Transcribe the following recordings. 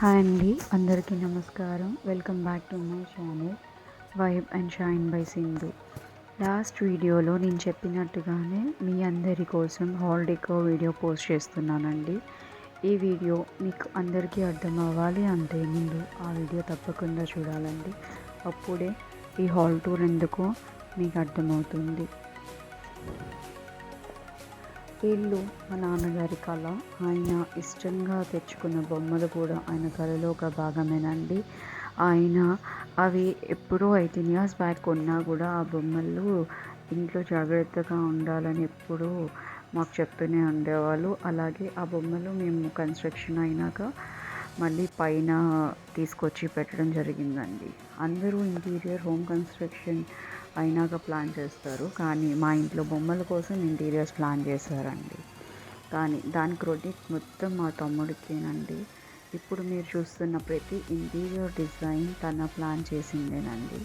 Hi అండి, అందరికీ నమస్కారం. Welcome back to my channel vibe and shine by Sindhu. Last వీడియోలో నేను చెప్పినట్టుగానే మీ అందరి కోసం హాల్ డెకో వీడియో పోస్ట్ చేస్తున్నానండి. ఈ వీడియో మీకు అందరికీ అర్థం అవ్వాలి అంటే ముందు ఆ వీడియో తప్పకుండా చూడాలండి. అప్పుడే ఈ హాల్ టూర్ ఎందుకో మీకు అర్థమవుతుంది. వీళ్ళు మా నాన్నగారి కళ. ఆయన ఇష్టంగా తెచ్చుకున్న బొమ్మలు కూడా ఆయన కళలో ఒక భాగమేనండి. ఆయన అవి ఎప్పుడో 18 years బ్యాక్ కొన్నా కూడా ఆ బొమ్మలు ఇంట్లో జాగ్రత్తగా ఉండాలని ఎప్పుడూ మాకు చెప్తూనే ఉండేవాళ్ళు. అలాగే ఆ బొమ్మలు మేము కన్స్ట్రక్షన్ అయినాక మళ్ళీ పైన తీసుకొచ్చి పెట్టడం జరిగిందండి. అందరూ ఇంటీరియర్ హోమ్ కన్స్ట్రక్షన్ అయినాక ప్లాన్ చేస్తారు, కానీ మా ఇంట్లో బొమ్మల కోసం ఇంటీరియర్స్ ప్లాన్ చేశారండి. కానీ దాని క్రెడిట్ మొత్తం మా తమ్ముడికేనండి. ఇప్పుడు మీరు చూస్తున్న ప్రతి ఇంటీరియర్ డిజైన్ తన ప్లాన్ చేసిందేనండి.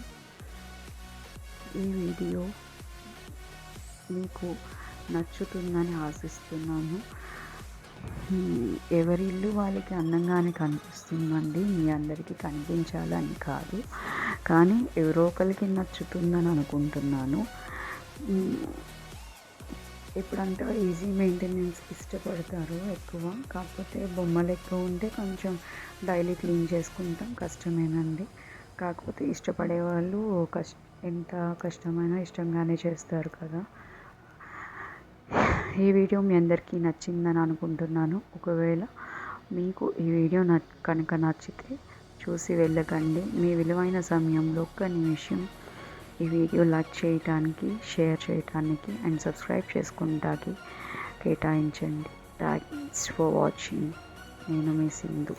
ఈ వీడియో మీకు నచ్చుతుందని ఆశిస్తున్నాను. ఎవరి ఇల్లు వాళ్ళకి అందంగానే కనిపిస్తుందండి. మీ అందరికీ కనిపించాలని కాదు, కానీ ఎవరో ఒకరికి నచ్చుతుందని అనుకుంటున్నాను. ఇప్పుడంతా ఈజీ మెయింటెనెన్స్ ఇష్టపడతారు ఎక్కువ. కాకపోతే బొమ్మలు ఎక్కువ ఉంటే కొంచెం డైలీ క్లీన్ చేసుకుంటాం, కష్టమేనండి. కాకపోతే ఇష్టపడే వాళ్ళు ఎంత కష్టమైనా ఇష్టంగానే చేస్తారు కదా. ఈ వీడియో మీ అందరికీ నచ్చిందని అనుకుంటున్నాను. ఒకవేళ మీకు ఈ వీడియో కనుక నచ్చితే చూసి వెళ్ళకండి. మీ విలువైన సమయంలో ఒక్క నిమిషం ఈ వీడియో లైక్ చేయటానికి, షేర్ చేయటానికి అండ్ సబ్స్క్రైబ్ చేసుకుంటానికి కేటాయించండి. Thanks for watching. నేను మీ సింధు.